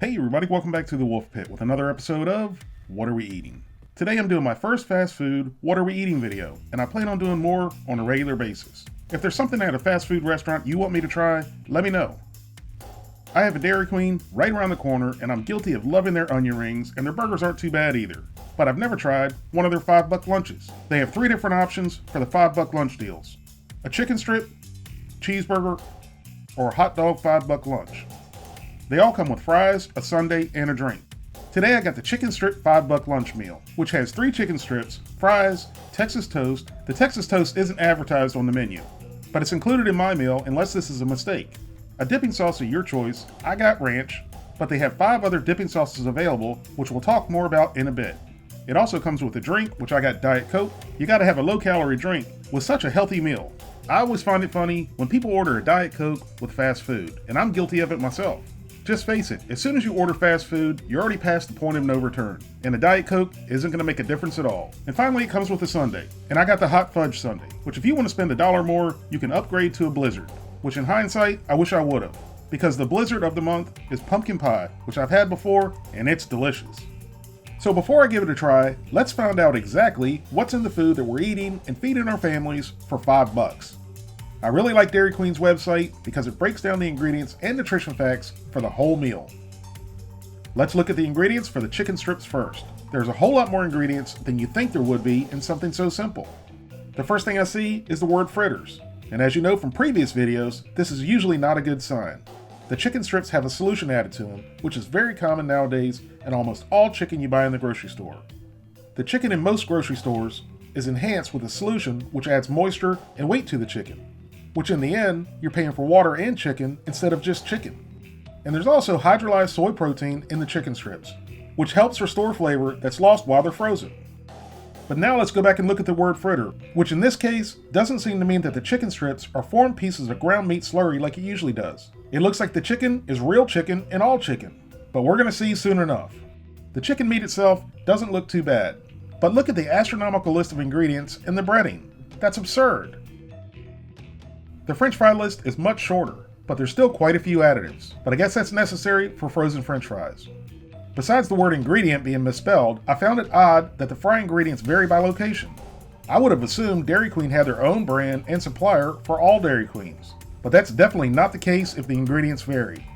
Hey everybody, welcome back to the Wolfe Pit with another episode of What Are We Eating? Today I'm doing my first fast food What Are We Eating video, and I plan on doing more on a regular basis. If there's something at a fast food restaurant you want me to try, let me know. I have a Dairy Queen right around the corner, and I'm guilty of loving their onion rings, and their burgers aren't too bad either. But I've never tried one of their $5 lunches. They have 3 different options for the $5 lunch deals: a chicken strip, cheeseburger, or a hot dog $5 lunch. They all come with fries, a sundae, and a drink. Today I got the chicken strip $5 lunch meal, which has 3 chicken strips, fries, Texas toast. The Texas toast isn't advertised on the menu, but it's included in my meal unless this is a mistake. A dipping sauce of your choice. I got ranch, but they have 5 other dipping sauces available, which we'll talk more about in a bit. It also comes with a drink, which I got Diet Coke. You gotta have a low-calorie drink with such a healthy meal. I always find it funny when people order a Diet Coke with fast food, and I'm guilty of it myself. Just face it, as soon as you order fast food, you're already past the point of no return, and a Diet Coke isn't going to make a difference at all. And finally, it comes with a sundae, and I got the hot Fudge Sundae, which if you want to spend $1 more, you can upgrade to a Blizzard, which in hindsight, I wish I would have, because the Blizzard of the month is pumpkin pie, which I've had before, and it's delicious. So before I give it a try, let's find out exactly what's in the food that we're eating and feeding our families for $5. I really like Dairy Queen's website because it breaks down the ingredients and nutrition facts for the whole meal. Let's look at the ingredients for the chicken strips first. There's a whole lot more ingredients than you think there would be in something so simple. The first thing I see is the word fritters, and as you know from previous videos, this is usually not a good sign. The chicken strips have a solution added to them, which is very common nowadays in almost all chicken you buy in the grocery store. The chicken in most grocery stores is enhanced with a solution which adds moisture and weight to the chicken, which in the end, you're paying for water and chicken instead of just chicken. And there's also hydrolyzed soy protein in the chicken strips, which helps restore flavor that's lost while they're frozen. But now let's go back and look at the word fritter, which in this case doesn't seem to mean that the chicken strips are formed pieces of ground meat slurry like it usually does. It looks like the chicken is real chicken and all chicken, but we're going to see soon enough. The chicken meat itself doesn't look too bad, but look at the astronomical list of ingredients in the breading. That's absurd. The French fry list is much shorter, but there's still quite a few additives, but I guess that's necessary for frozen French fries. Besides the word ingredient being misspelled, I found it odd that the fry ingredients vary by location. I would have assumed Dairy Queen had their own brand and supplier for all Dairy Queens, but that's definitely not the case if the ingredients vary.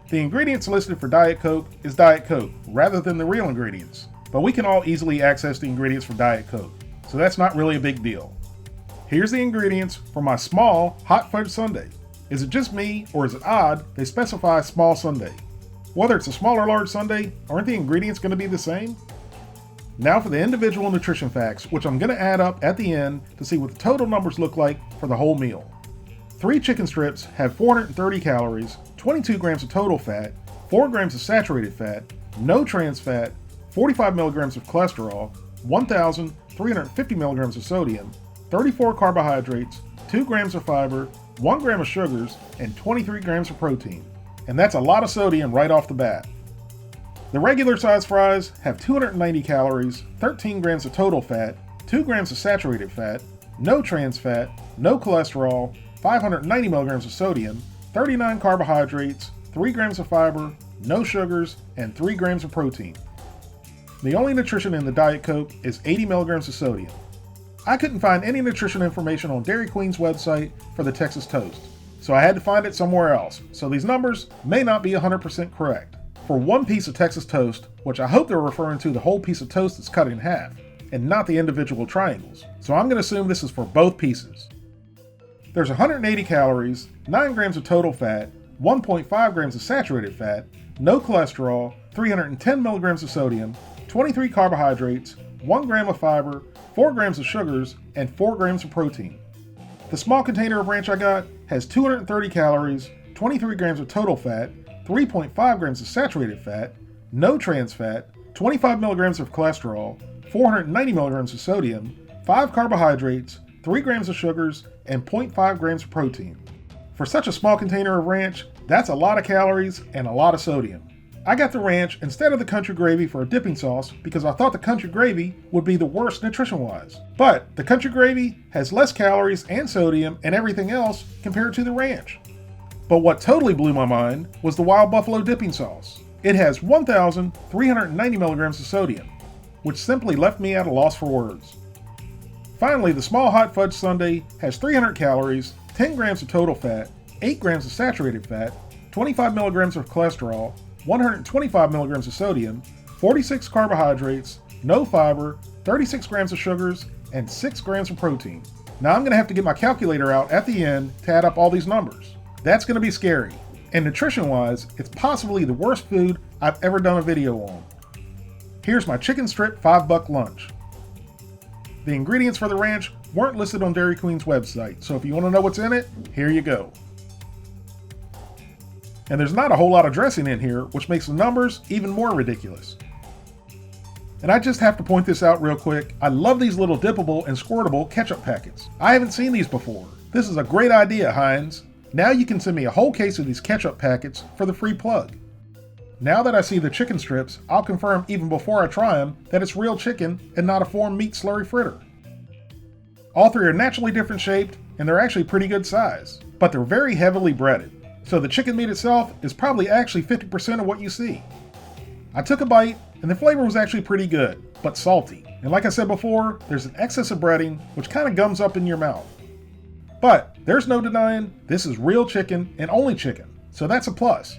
The ingredients listed for Diet Coke is Diet Coke, rather than the real ingredients, but we can all easily access the ingredients for Diet Coke, so that's not really a big deal. Here's the ingredients for my small hot fudge sundae. Is it just me, or is it odd they specify small sundae? Whether it's a small or large sundae, aren't the ingredients going to be the same? Now for the individual nutrition facts, which I'm going to add up at the end to see what the total numbers look like for the whole meal. 3 chicken strips have 430 calories, 22 grams of total fat, 4 grams of saturated fat, no trans fat, 45 milligrams of cholesterol, 1,350 milligrams of sodium, 34 carbohydrates, 2 grams of fiber, 1 gram of sugars, and 23 grams of protein. And that's a lot of sodium right off the bat. The regular size fries have 290 calories, 13 grams of total fat, 2 grams of saturated fat, no trans fat, no cholesterol, 590 milligrams of sodium, 39 carbohydrates, 3 grams of fiber, no sugars, and 3 grams of protein. The only nutrition in the Diet Coke is 80 milligrams of sodium. I couldn't find any nutrition information on Dairy Queen's website for the Texas toast, so I had to find it somewhere else, so these numbers may not be 100% correct. For one piece of Texas toast, which I hope they're referring to the whole piece of toast that's cut in half, and not the individual triangles, so I'm going to assume this is for both pieces. There's 180 calories, 9 grams of total fat, 1.5 grams of saturated fat, no cholesterol, 310 milligrams of sodium, 23 carbohydrates, 1 gram of fiber, 4 grams of sugars, and 4 grams of protein. The small container of ranch I got has 230 calories, 23 grams of total fat, 3.5 grams of saturated fat, no trans fat, 25 milligrams of cholesterol, 490 milligrams of sodium, 5 carbohydrates, 3 grams of sugars, and 0.5 grams of protein. For such a small container of ranch, that's a lot of calories and a lot of sodium. I got the ranch instead of the country gravy for a dipping sauce because I thought the country gravy would be the worst nutrition-wise. But the country gravy has less calories and sodium and everything else compared to the ranch. But what totally blew my mind was the Wild Buffalo dipping sauce. It has 1,390 milligrams of sodium, which simply left me at a loss for words. Finally, the small hot fudge sundae has 300 calories, 10 grams of total fat, 8 grams of saturated fat, 25 milligrams of cholesterol, 125 milligrams of sodium, 46 carbohydrates, no fiber, 36 grams of sugars, and 6 grams of protein. Now I'm going to have to get my calculator out at the end to add up all these numbers. That's going to be scary. And nutrition-wise, it's possibly the worst food I've ever done a video on. Here's my chicken strip $5 lunch. The ingredients for the ranch weren't listed on Dairy Queen's website, so if you want to know what's in it, here you go. And there's not a whole lot of dressing in here, which makes the numbers even more ridiculous. And I just have to point this out real quick. I love these little dippable and squirtable ketchup packets. I haven't seen these before. This is a great idea, Heinz. Now you can send me a whole case of these ketchup packets for the free plug. Now that I see the chicken strips, I'll confirm even before I try them that it's real chicken and not a foreign meat slurry fritter. All three are naturally different shaped, and they're actually pretty good size, but they're very heavily breaded. So the chicken meat itself is probably actually 50% of what you see. I took a bite, and the flavor was actually pretty good, but salty. And like I said before, there's an excess of breading, which kind of gums up in your mouth. But there's no denying this is real chicken and only chicken, so that's a plus.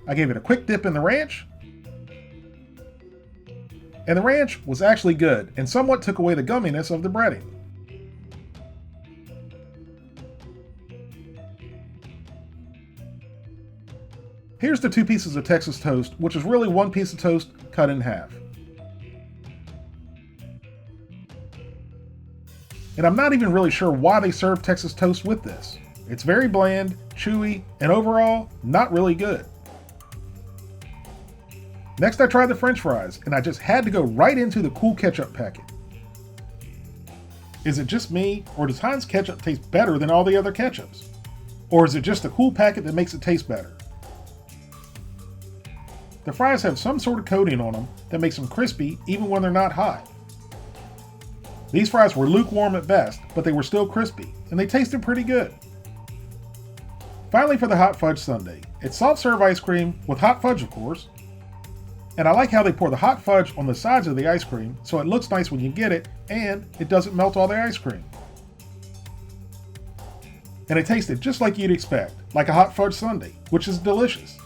I gave it a quick dip in the ranch, and the ranch was actually good and somewhat took away the gumminess of the breading. Here's the 2 pieces of Texas toast, which is really 1 piece of toast cut in half. And I'm not even really sure why they serve Texas toast with this. It's very bland, chewy, and overall, not really good. Next I tried the French fries, and I just had to go right into the cool ketchup packet. Is it just me, or does Heinz ketchup taste better than all the other ketchups? Or is it just the cool packet that makes it taste better? The fries have some sort of coating on them that makes them crispy even when they're not hot. These fries were lukewarm at best, but they were still crispy, and they tasted pretty good. Finally for the hot fudge sundae. It's soft serve ice cream with hot fudge of course, and I like how they pour the hot fudge on the sides of the ice cream so it looks nice when you get it, and it doesn't melt all the ice cream. And it tasted just like you'd expect, like a hot fudge sundae, which is delicious.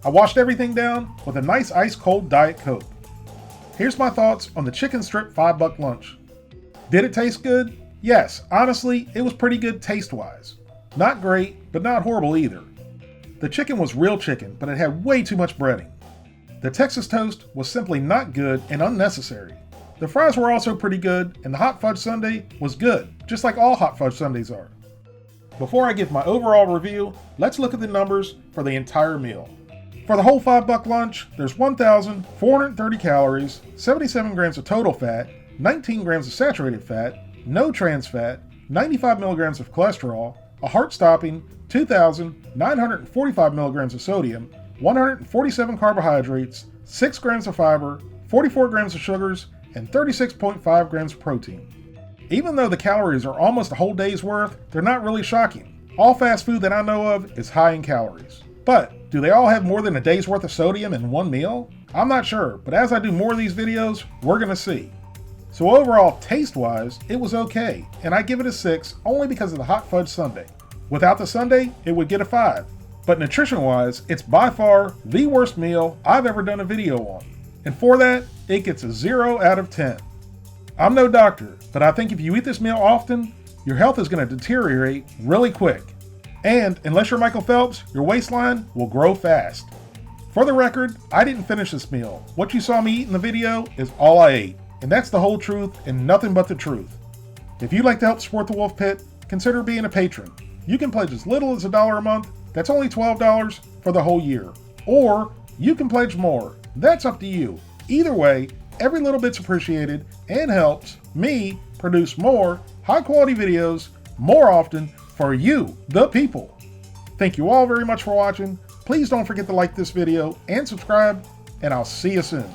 I washed everything down with a nice ice cold Diet Coke. Here's my thoughts on the chicken strip $5 lunch. Did it taste good? Yes, honestly, it was pretty good taste-wise. Not great, but not horrible either. The chicken was real chicken, but it had way too much breading. The Texas toast was simply not good and unnecessary. The fries were also pretty good, and the hot fudge sundae was good, just like all hot fudge sundaes are. Before I give my overall review, let's look at the numbers for the entire meal. For the whole $5 lunch, there's 1,430 calories, 77 grams of total fat, 19 grams of saturated fat, no trans fat, 95 milligrams of cholesterol, a heart-stopping 2,945 milligrams of sodium, 147 carbohydrates, 6 grams of fiber, 44 grams of sugars, and 36.5 grams of protein. Even though the calories are almost a whole day's worth, they're not really shocking. All fast food that I know of is high in calories. But do they all have more than a day's worth of sodium in one meal? I'm not sure, but as I do more of these videos, we're gonna see. So overall, taste-wise, it was okay, and I give it a 6 only because of the hot fudge sundae. Without the sundae, it would get a 5. But nutrition-wise, it's by far the worst meal I've ever done a video on. And for that, it gets a 0 out of 10. I'm no doctor, but I think if you eat this meal often, your health is gonna deteriorate really quick. And unless you're Michael Phelps, your waistline will grow fast. For the record, I didn't finish this meal. What you saw me eat in the video is all I ate. And that's the whole truth and nothing but the truth. If you'd like to help support the Wolfe Pit, consider being a patron. You can pledge as little as $1 a month. That's only $12 for the whole year. Or you can pledge more. That's up to you. Either way, every little bit's appreciated and helps me produce more high-quality videos more often for you, the people. Thank you all very much for watching. Please don't forget to like this video and subscribe, and I'll see you soon.